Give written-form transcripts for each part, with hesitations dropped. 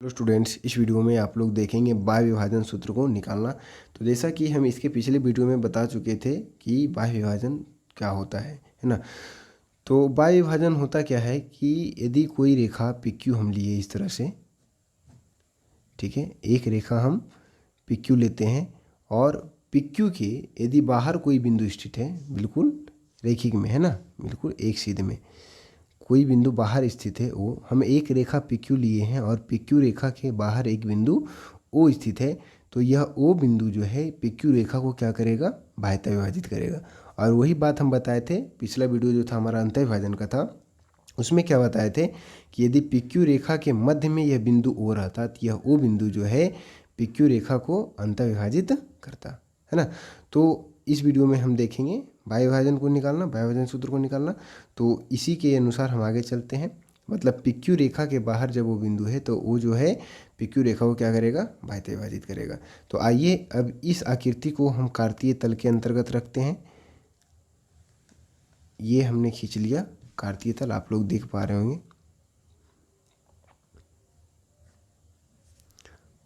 Hello students, इस video में आप लोग देखेंगे बाह्य विभाजन सूत्र को निकालना। तो जैसा कि हम इसके पिछले वीडियो में बता चुके थे कि बाह्य विभाजन क्या होता है ना। तो बाह्य विभाजन होता क्या है कि यदि कोई रेखा PQ हम लिए इस तरह से, ठीक है, एक रेखा हम PQ लेते हैं और PQ के यदि बाहर कोई बिंदु स्थित है, बिल्कुल रेखिक में है ना, बिल्कुल एक सीध में कोई बिंदु बाहर स्थित है, वो हम एक रेखा PQ लिए हैं और PQ रेखा के बाहर एक बिंदु O स्थित है, तो यह O बिंदु जो है PQ रेखा को क्या करेगा, बाह्यतः विभाजित करेगा। और वही बात हम बताए थे, पिछला वीडियो जो था हमारा अंतः विभाजन का था, उसमें क्या बताए थे कि यदि PQ रेखा के मध्य में यह बिंदु O रहता तो यह O बिंदु जो है PQ रेखा को अंतः विभाजित करता है ना। तो इस वीडियो में हम देखेंगे बाह्य विभाजन को निकालना, बाह्य विभाजन सूत्र को निकालना। तो इसी के अनुसार हम आगे चलते हैं। मतलब PQ रेखा के बाहर जब वो बिंदु है तो वो जो है PQ रेखा को क्या करेगा, बाह्यतः विभाजित करेगा। तो आइए अब इस आकृति को हम कार्तीय तल के अंतर्गत रखते हैं। ये हमने खींच लिया कार्तीय तल, आप लोग देख पा रहे होंगे।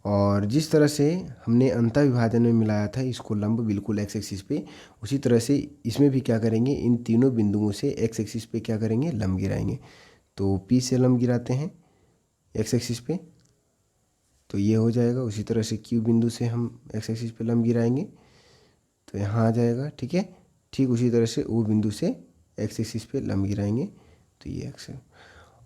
और जिस तरह से हमने अंतः विभाजन में मिलाया था इसको लंब बिल्कुल एक्स एक्सिस पे, उसी तरह से इसमें भी क्या करेंगे, इन तीनों बिंदुओं से एक्स एक्सिस पे क्या करेंगे, लंब गिराएंगे। तो P से लंब गिराते हैं एक्स एक्सिस पे, तो ये हो जाएगा। उसी तरह से Q बिंदु से हम एक्स एक्सिस पे लंब गिराएंगे तो यहाँ आ जाएगा, ठीक है। ठीक उसी तरह से O बिंदु से एक्स एक्सिस पे लंब गिराएंगे तो ये एक्स है।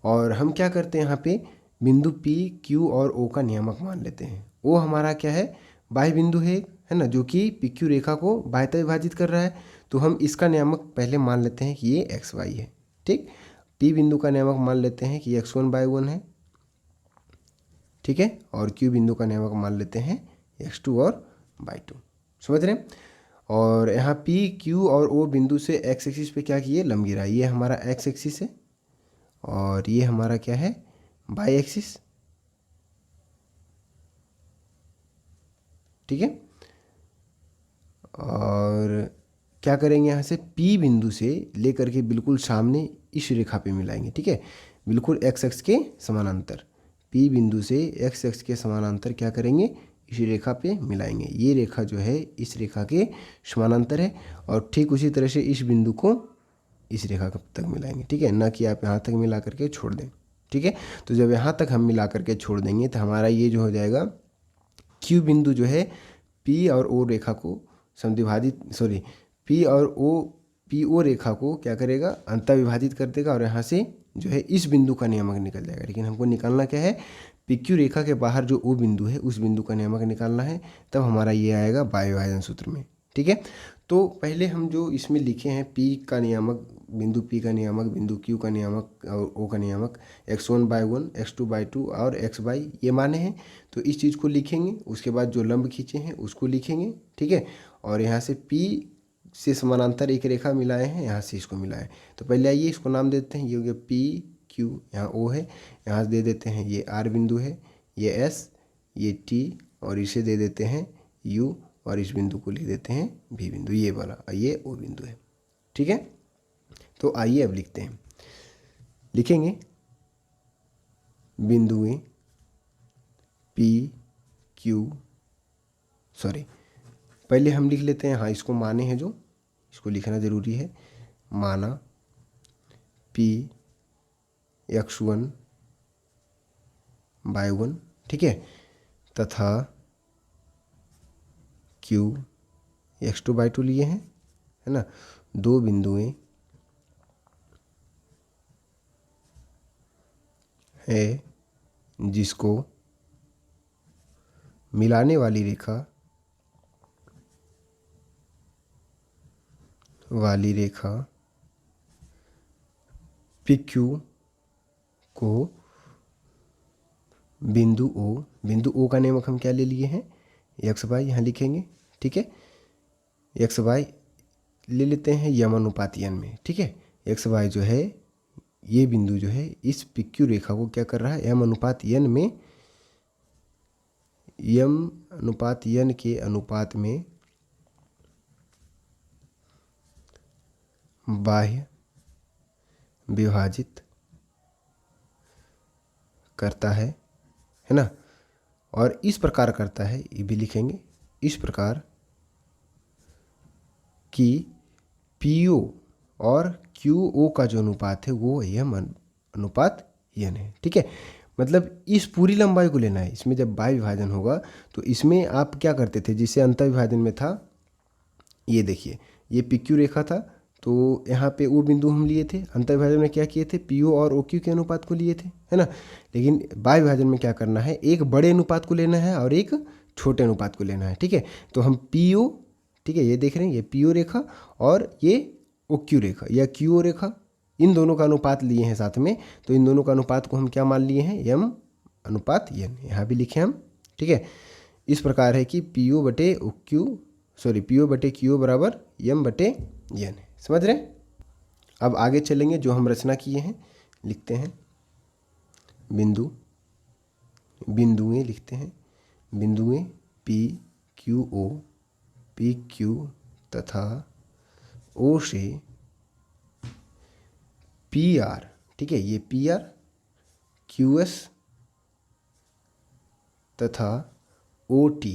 और हम क्या करते हैं, यहाँ पे बिंदु P, Q और O का नियामक मान लेते हैं। O हमारा क्या है, बाह्य बिंदु है ना, जो कि PQ रेखा को बाह्यतः विभाजित कर रहा है। तो हम इसका नियामक पहले मान लेते हैं कि ये XY है, ठीक। P बिंदु का नियामक मान लेते हैं कि X1/1 है, ठीक है। और Q बिंदु का नियामक मान लेते हैं X2 और y2, समझ रहे हैं। और यहाँ P, Q और O बिंदु से एक्स एक्सिस पे क्या किए, लंब गिरा। ये हमारा एक्स एक्सिस है और ये हमारा क्या है, बाई एक्सिस, ठीक है। और क्या करेंगे, यहाँ से P बिंदु से लेकर के बिल्कुल सामने इस रेखा पे मिलाएंगे, ठीक है, बिल्कुल एक्स एक्स के समानांतर। P बिंदु से एक्स एक्स के समानांतर क्या करेंगे, इस रेखा पे मिलाएंगे। ये रेखा जो है इस रेखा के समानांतर है और ठीक उसी तरह से इस बिंदु को इस रेखा तक मिलाएंगे, ठीक है, ना कि आप यहाँ तक मिला करके छोड़ दें, ठीक है। तो जब यहाँ तक हम मिला करके छोड़ देंगे तो हमारा ये जो हो जाएगा, Q बिंदु जो है P और O रेखा को समद्विभाजित, सॉरी, PO रेखा को क्या करेगा, अंतः विभाजित कर देगा और यहाँ से जो है इस बिंदु का नियामक निकल जाएगा। लेकिन हमको निकालना क्या है, PQ रेखा के बाहर जो O बिंदु है उस बिंदु का नियामक निकालना है, तब हमारा ये आएगा बाह्य विभाजन सूत्र में, ठीक है। तो पहले हम जो इसमें लिखे हैं, P का नियामक, बिंदु P का नियामक, बिंदु Q का नियामक और O का नियामक, X1/1, X2/2 और XY ये माने हैं। तो इस चीज़ को लिखेंगे, उसके बाद जो लंब खींचे हैं उसको लिखेंगे, ठीक है। और यहाँ से P से समानांतर एक रेखा मिलाए हैं, यहाँ से इसको मिलाए। तो पहले आइए इसको नाम देते हैं, ये हो गया PQ, यहाँ O है, यहाँ से दे देते हैं ये R बिंदु है, ये S, ये T और इसे दे देते हैं U और इस बिंदु को लिख देते हैं V बिंदु, ये वाला, ये O बिंदु है, ठीक है। तो आइए अब लिखते हैं, लिखेंगे बिंदुएं PQ, सॉरी पहले हम लिख लेते हैं, हाँ इसको माने हैं जो, इसको लिखना ज़रूरी है। माना P(x1/1), ठीक है, तथा Q(x2/2) लिए हैं, है ना। दो बिंदुएं है जिसको मिलाने वाली रेखा PQ को बिंदु O का नियमक हम क्या ले लिए हैं, XY, यहाँ लिखेंगे, ठीक है। XY ले लेते हैं यम अनुपात n में, ठीक है। XY जो है, ये बिंदु जो है इस PQ रेखा को क्या कर रहा है, m अनुपात n में, m अनुपात n के अनुपात में बाह्य विभाजित करता है ना। और इस प्रकार करता है, ये भी लिखेंगे, इस प्रकार कि PO और QO का जो अनुपात है वो m अनुपात n है। ठीक है, मतलब इस पूरी लंबाई को लेना है। इसमें जब बाह्य विभाजन होगा तो इसमें आप क्या करते थे, जिससे अंत विभाजन में था, ये देखिए ये PQ रेखा था, तो यहाँ पे O बिंदु हम लिए थे, अंत विभाजन में क्या किए थे, PO और OQ के अनुपात को लिए थे, है ना। लेकिन बाह्य विभाजन में क्या करना है, एक बड़े अनुपात को लेना है और एक छोटे अनुपात को लेना है। ठीक है, तो हम PO, ठीक है, ये देख रहे हैं, ये PO रेखा और ये OQ रेखा या QO रेखा, इन दोनों का अनुपात लिए हैं साथ में, तो इन दोनों का अनुपात को हम क्या मान लिए हैं, m अनुपात n, यहाँ भी लिखे हम। ठीक है, इस प्रकार है कि PO बटे QO बराबर m बटे n, समझ रहे हैं। अब आगे चलेंगे, जो हम रचना किए हैं लिखते हैं, बिंदुएं लिखते हैं, बिंदुएं PQ तथा O से PR, ठीक है, ये PR, QS तथा OT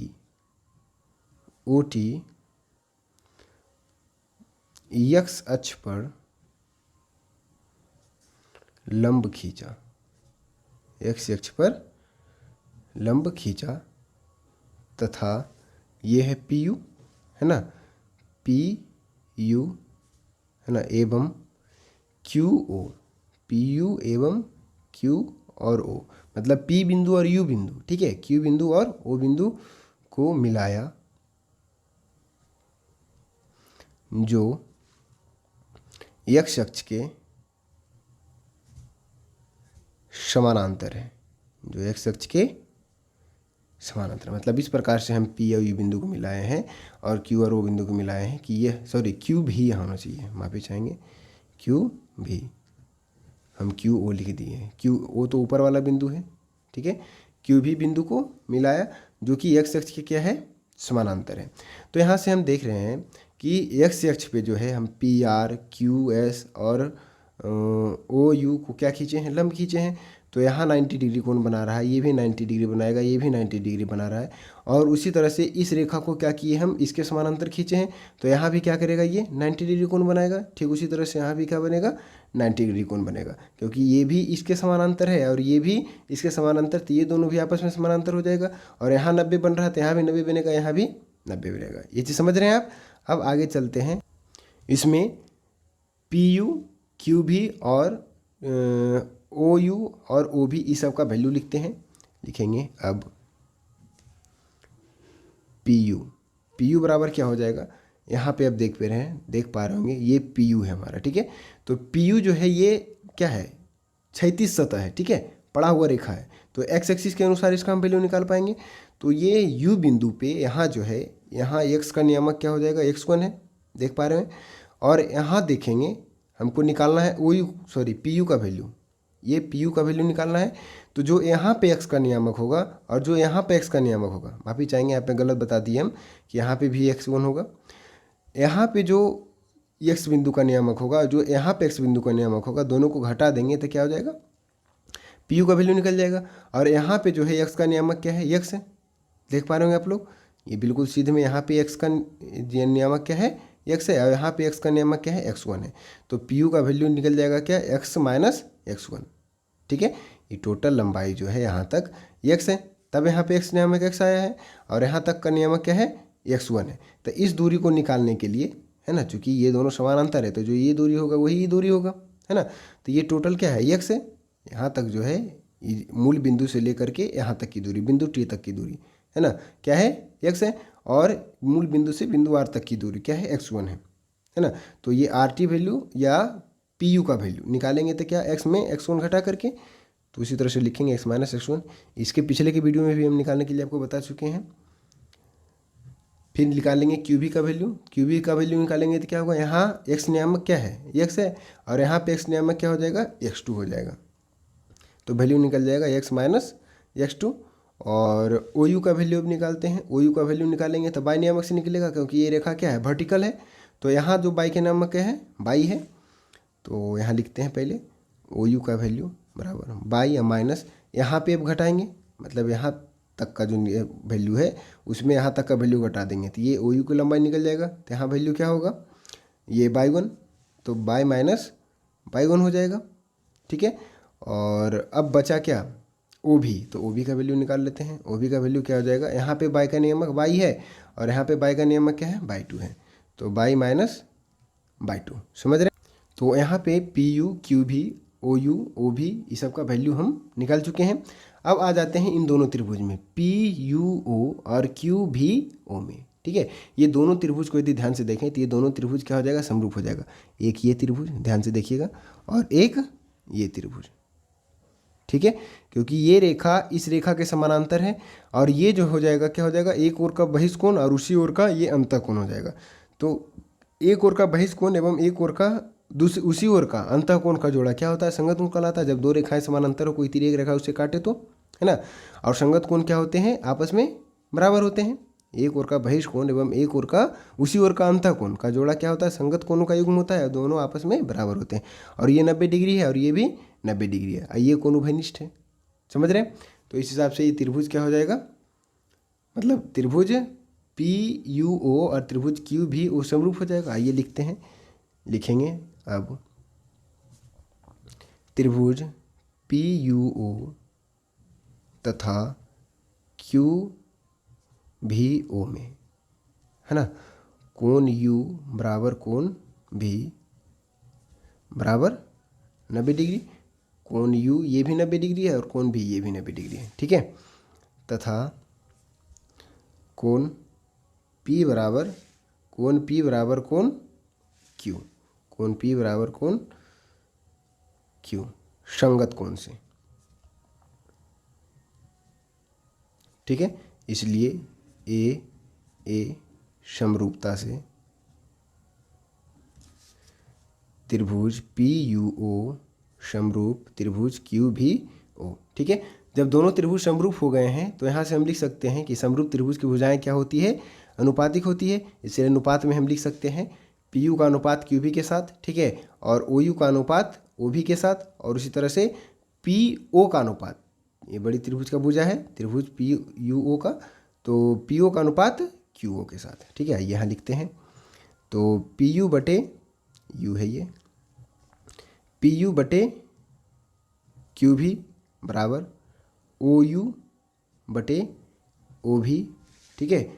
x अक्ष पर लंब खींचा, x अक्ष पर लंब खींचा तथा ये है PU, है ना, PU, है ना, एवं QO, PU एवं Q और O, मतलब P बिंदु और U बिंदु, ठीक है, Q बिंदु और O बिंदु को मिलाया, जो x अक्ष के समानांतर है, जो x अक्ष के समानांतर, मतलब इस प्रकार से हम P और U बिंदु को मिलाए हैं और Q और O बिंदु को मिलाए हैं कि ये, सॉरी, Q भी यहाँ होना चाहिए, माफी चाहेंगे, Q भी, हम QO लिख दिए हैं, QO तो ऊपर वाला बिंदु है, ठीक है, Q भी बिंदु को मिलाया जो कि x अक्ष के क्या है, समानांतर है। तो यहाँ से हम देख रहे हैं कि x अक्ष पे जो है हम PR, QS और OU को क्या खींचे हैं, लंब खींचे हैं। तो यहाँ 90 डिग्री कोण बना रहा है, ये भी 90 डिग्री बनाएगा, ये भी 90 डिग्री बना रहा है। और उसी तरह से इस रेखा को क्या किए हम, इसके समानांतर खींचे हैं, तो यहाँ भी क्या करेगा, ये 90 डिग्री कोण बनाएगा। ठीक उसी तरह से यहाँ भी क्या बनेगा, 90 डिग्री कोण बनेगा, क्योंकि ये भी इसके समानांतर है और ये भी इसके समानांतर, तो ये दोनों भी आपस में समानांतर हो जाएगा। और यहाँ 90 बन रहा है तो यहाँ भी 90 बनेगा, यहाँ भी 90 बनेगा। ये चीज़ समझ रहे हैं आप। अब आगे चलते हैं, इसमें PU, QV और OU और OV इस सब का वैल्यू लिखते हैं, लिखेंगे। अब PU बराबर क्या हो जाएगा, यहाँ पे अब देख पा रहे होंगे, ये PU है हमारा, ठीक है। तो PU जो है ये क्या है, क्षैतिज सतह है, ठीक है, पड़ा हुआ रेखा है। तो x एक्सिस के अनुसार इसका हम वैल्यू निकाल पाएंगे। तो ये U बिंदु पे यहाँ जो है, यहाँ x का नियामक क्या हो जाएगा, x1 है, देख पा रहे हैं। और यहाँ देखेंगे हमको निकालना है PU का वैल्यू, ये PU का वैल्यू निकालना है। तो जो यहाँ पे x का नियामक होगा और जो यहाँ पे x का नियामक होगा, माफी चाहेंगे यहाँ पे गलत बता दिए हम कि यहाँ पे भी x1 होगा, यहाँ पे जो x बिंदु का नियामक होगा, जो यहाँ पे x बिंदु का नियामक होगा, दोनों को घटा देंगे तो क्या हो जाएगा, PU का वैल्यू निकल जाएगा। और यहाँ पे जो है x का नियामक क्या है, x है, देख पा रहे होंगे आप लोग, ये बिल्कुल सीधे में यहाँ पे x का नियामक क्या है, x है, और यहाँ पे x का नियामक क्या है, x1 है। तो PU का वैल्यू निकल जाएगा क्या, x माइनस x1, ठीक है। ये टोटल लंबाई जो है यहाँ तक x है, तब यहाँ पे x नियामक x आया है और यहाँ तक का नियामक क्या है, x1 है। तो इस दूरी को निकालने के लिए, है ना, चूंकि ये दोनों समानांतर है तो जो ये दूरी होगा वही ये दूरी होगा, है ना। तो ये टोटल क्या है, x है, यहाँ तक जो है मूल बिंदु से लेकर के यहाँ तक की दूरी, बिंदु T तक की दूरी, है ना, क्या है, x है। और मूल बिंदु से बिंदु R तक की दूरी क्या है, x1 है ना। तो ये RT वैल्यू या PU का वैल्यू निकालेंगे तो क्या, x में x1 घटा करके, तो उसी तरह से लिखेंगे x माइनस x1। इसके पिछले के वीडियो में भी हम निकालने के लिए आपको बता चुके हैं। फिर निकालेंगे QV का वैल्यू निकालेंगे तो क्या होगा, यहाँ x नियामक क्या है, x है, और यहाँ पे x नियामक क्या हो जाएगा, x2 हो जाएगा। तो वैल्यू निकल जाएगा x माइनस x2। और OU का वैल्यू अब निकालते हैं। OU का वैल्यू निकालेंगे तो बाई नियामक से निकलेगा, क्योंकि ये रेखा क्या है, वर्टिकल है। तो यहाँ जो बाई के नियामक क्या है, बाई है। तो यहाँ लिखते हैं पहले OU का वैल्यू बराबर बाई या माइनस, यहाँ पे अब घटाएंगे, मतलब यहाँ तक का जो वैल्यू है उसमें यहाँ तक का वैल्यू घटा देंगे तो ये ओ यू की लंबाई निकल जाएगा। तो यहाँ वैल्यू क्या होगा, ये y1, तो y माइनस y1 हो जाएगा। ठीक है, और अब बचा क्या, ओ भी, तो ओ भी का वैल्यू निकाल लेते हैं। ओ भी का वैल्यू क्या हो जाएगा, यहाँ पे y का नियमक y है और यहाँ पे y का नियमक क्या है, y2 है, तो y माइनस y2, समझ रहे हैं। तो यहाँ पे पी यू क्यू भी ओ यू ओ भी ये सब का वैल्यू हम निकाल चुके हैं। अब आ जाते हैं इन दोनों त्रिभुज में पी यू ओ और क्यू भी ओ में। ठीक है, ये दोनों त्रिभुज को यदि ध्यान से देखें तो ये दोनों त्रिभुज क्या हो जाएगा, समरूप हो जाएगा। एक ये त्रिभुज ध्यान से देखिएगा और एक ये त्रिभुज। ठीक है, क्योंकि ये रेखा इस रेखा के समानांतर है और ये जो हो जाएगा क्या हो जाएगा, एक ओर का बहिष्कोण और उसी ओर का ये अंतःकोण हो जाएगा। तो एक ओर का बहिष्कोण एवं एक ओर का उसी ओर का अंतःकोण का जोड़ा क्या होता है, संगत कोण कहलाता है। जब दो रेखाएं समानांतर हो, कोई तीर एक रेखा उससे काटे तो, है ना। और संगत कोण क्या होते हैं, आपस में बराबर होते हैं। एक ओर का बहिष्कोण एवं एक ओर का उसी ओर का अंतःकोण का जोड़ा क्या होता है, संगत कोणों का युग्म होता है, दोनों आपस में बराबर होते हैं। और ये 90 डिग्री है और ये भी 90 डिग्री है, ये कोण उभयनिष्ठ है, समझ रहे हैं। तो इस हिसाब से ये त्रिभुज क्या हो जाएगा, मतलब त्रिभुज पी यू ओ और त्रिभुज क्यू भी ओ समरूप हो जाएगा। आइए लिखते हैं, लिखेंगे अब त्रिभुज पी यू ओ तथा क्यू भी ओ में, है ना, कोण यू बराबर कोण भी बराबर 90 डिग्री, कोण यू ये भी 90 डिग्री है और कोण भी ये भी 90 डिग्री है। ठीक है, तथा कोण P बराबर कोण Q, कोण P बराबर कोण Q संगत कोण से। ठीक है, इसलिए ए समरूपता से त्रिभुज पी यू ओ समरूप त्रिभुज क्यू भी ओ। ठीक है, जब दोनों त्रिभुज समरूप हो गए हैं तो यहाँ से हम लिख सकते हैं कि समरूप त्रिभुज की भुजाएं क्या होती है, अनुपातिक होती है। इसलिए अनुपात में हम लिख सकते हैं पी यू का अनुपात क्यू भी के साथ, ठीक है, और ओ यू का अनुपात ओ भी के साथ, और उसी तरह से पी ओ का अनुपात, ये बड़ी त्रिभुज का भुजा है त्रिभुज पी यू ओ का, तो पी ओ का अनुपात क्यू ओ के साथ। ठीक है, यहाँ लिखते हैं, तो पी यू बटे यू है ये, पी यू बटे क्यू भी बराबर ओ यू बटे ओ भी। ठीक है,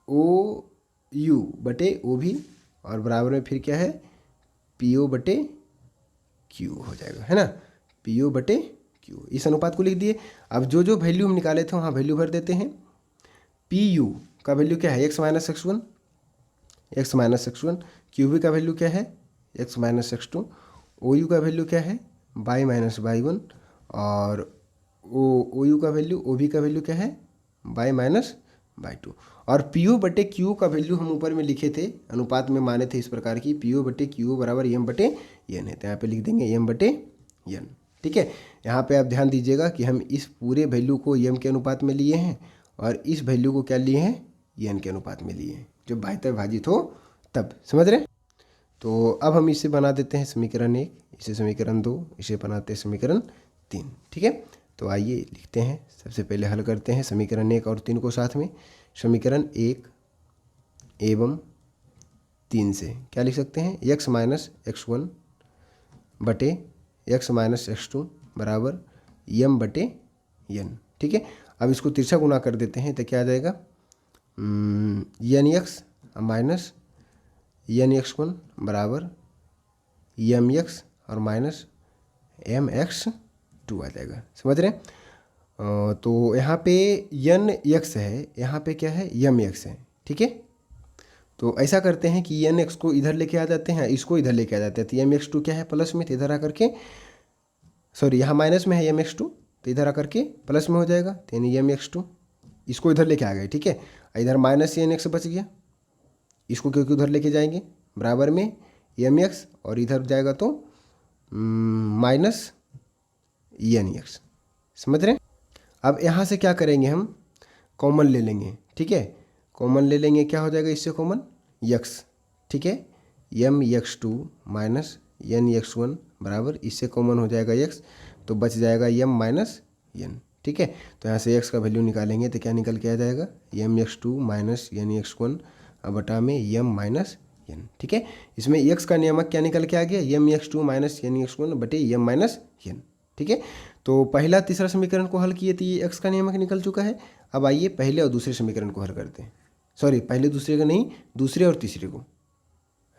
ओ यू बटे ओ भी और बराबर में फिर क्या है, पी ओ बटे क्यू हो जाएगा, है ना, पी ओ बटे क्यू। इस अनुपात को लिख दिए। अब जो जो वैल्यू हम निकाले थे वहाँ वैल्यू भर देते हैं। पी यू का वैल्यू क्या है, X minus X one, Q भी का वैल्यू क्या है, X minus X two, O U का वैल्यू क्या है, बाई माइनस बाई वन, और ओ यू का वैल्यू ओ भी का वैल्यू क्या है, बाई माइनस बाई टू। और पी ओ बटे क्यू का वैल्यू हम ऊपर में लिखे थे, अनुपात में माने थे इस प्रकार की, पी ओ बटे क्यू बराबर एम बटे एन है, तो यहाँ पे लिख देंगे एम बटे एन। ठीक है, यहाँ पे आप ध्यान दीजिएगा कि हम इस पूरे वैल्यू को एम के अनुपात में लिए हैं और इस वैल्यू को क्या लिए हैं, एन के अनुपात में लिए हैं, जब बाह्यतः विभाजित हो तब, समझ रहे हैं। तो अब हम इसे बना देते हैं समीकरण 1, इसे समीकरण 2, इसे बनाते हैं समीकरण 3। ठीक है, तो आइए लिखते हैं, सबसे पहले हल करते हैं समीकरण 1 और 3 को साथ में। समीकरण 1 एवं 3 से क्या लिख सकते हैं, एक्स माइनस एक्स वन बटे एक्स माइनस एक्स टू बराबर यम बटे एन। ठीक है, अब इसको तिरछा गुना कर देते हैं तो क्या आ जाएगा, N X minus N X one बराबर एम एक्स और माइनस एम एक्स टू आ जाएगा, समझ रहे हैं। तो यहाँ पे एन एक्स है, यहाँ पे क्या है, एम एक्स है। ठीक है, तो ऐसा करते हैं कि एन एक्स को इधर लेके आ जाते हैं, इसको इधर लेके आ जाते हैं, तो एम एक्स टू क्या है प्लस में, तो इधर आकर के, सॉरी यहाँ माइनस में है एम एक्स टू, तो इधर आकर के प्लस में हो जाएगा, तो यानी एम एक्स टू इसको इधर लेके आ गए। ठीक है, इधर माइनस एन एक्स बच गया, इसको क्योंकि उधर लेके जाएंगे बराबर में एम एक्स और इधर जाएगा तो माइनस एन एक्स, समझ रहे हैं। अब यहाँ से क्या करेंगे, हम कॉमन ले लेंगे। ठीक है, कॉमन ले लेंगे, क्या हो जाएगा इससे कॉमन, यक्स। ठीक है, M X two minus N X one बराबर, इससे कॉमन हो जाएगा यक्स, तो बच जाएगा एम माइनस एन। ठीक है। तो यहाँ से x का वैल्यू निकालेंगे तो क्या निकल के आ जाएगा, mx2 माइनस nx1 बटा में m माइनस n। ठीक है, इसमें x का नियामक क्या निकल के आ गया, mx2 माइनस nx1 बटे m माइनस n। ठीक है, तो पहला तीसरा समीकरण को हल किए तो ये x का नियामक निकल चुका है। अब आइए पहले और दूसरे समीकरण को हल करते हैं, सॉरी पहले दूसरे का नहीं, दूसरे और तीसरे को,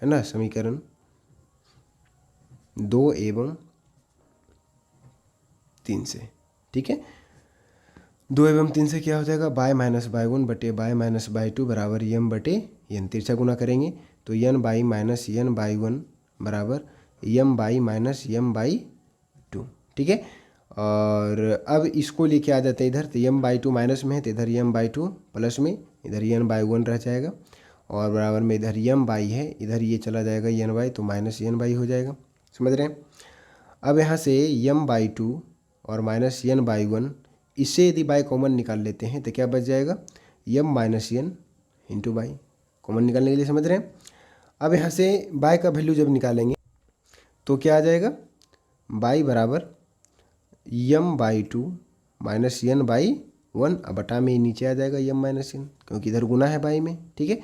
है ना। समीकरण 2 एवं 3 से, ठीक है, 2 एवं 3 से क्या हो जाएगा, बाय माइनस बाय 1 बटे बाय माइनस बाय 2 बराबर m बटे n। तिरछा गुना करेंगे तो n by minus n by 1 बराबर m by minus m by 2। ठीक है, और अब इसको लेके आ जाते हैं इधर, तो m बाई 2 माइनस में है तो इधर m बाई 2 प्लस में, इधर n बाई 1 रह जाएगा, और बराबर में इधर m बाई है, इधर ये चला जाएगा n बाई, तो माइनस n बाई हो जाएगा। समझ रहे हैं। अब यहाँ से m बाई 2 और माइनस n बाई 1, इससे यदि बाई कॉमन निकाल लेते हैं तो क्या बच जाएगा, m minus n into by, common निकालने के लिए। समझ रहे हैं। अब यहाँ से बाई का वैल्यू जब निकालेंगे तो क्या आ जाएगा, बाई बराबर m by 2 minus n by 1, अब बटा में नीचे आ जाएगा m माइनस n, क्योंकि इधर गुना है बाई में। ठीक है,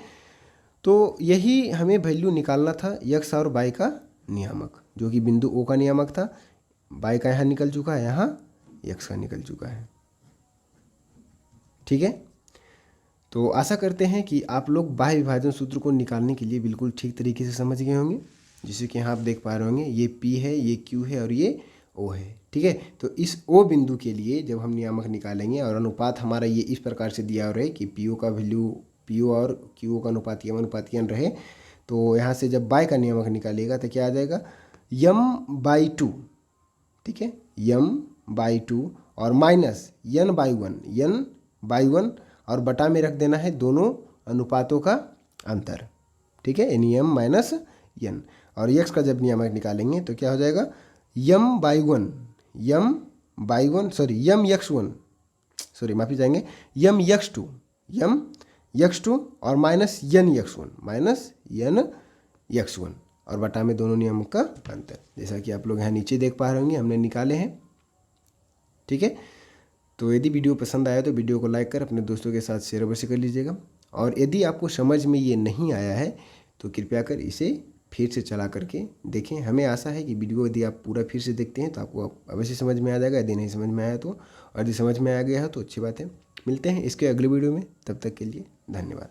तो यही हमें वैल्यू निकालना था x और बाई का नियामक, जो कि बिंदु O का नियामक था। बाई का यहाँ निकल चुका है, यहाँ x का निकल चुका है। ठीक है, तो आशा करते हैं कि आप लोग बाह्य विभाजन सूत्र को निकालने के लिए बिल्कुल ठीक तरीके से समझ गए होंगे। जैसे कि यहाँ आप देख पा रहे होंगे, ये P है, ये Q है और ये O है। ठीक है, तो इस O बिंदु के लिए जब हम नियामक निकालेंगे और अनुपात हमारा ये इस प्रकार से दिया रहे कि PO का वैल्यू, PO और QO का अनुपात m अनुपात n रहे, तो यहाँ से जब बाय का नियामक निकालिएगा तो क्या आ जाएगा, m बाई 2। ठीक है, m बाई 2 और minus n by 1, n by 1, और बटा में रख देना है दोनों अनुपातों का अंतर। ठीक है, यानी m माइनस n, और x का जब नियामक निकालेंगे तो क्या हो जाएगा, m by 1, m by 1 sorry m x1, sorry माफ़ी चाहेंगे, m x2 और minus n x1, minus n x1, और बटा में दोनों नियमों का अंतर, जैसा कि आप लोग यहाँ नीचे देख पा रहे होंगे हमने निकाले हैं। ठीक है, तो यदि वीडियो पसंद आया तो वीडियो को लाइक कर अपने दोस्तों के साथ शेयर अवश्य कर लीजिएगा, और यदि आपको समझ में ये नहीं आया है तो कृपया कर इसे फिर से चला करके देखें। हमें आशा है कि वीडियो यदि आप पूरा फिर से देखते हैं तो आपको अवश्य समझ में आ जाएगा, यदि नहीं समझ में आया तो, और यदि समझ में आ गया है तो अच्छी बात है। मिलते हैं इसके अगले वीडियो में, तब तक के लिए धन्यवाद।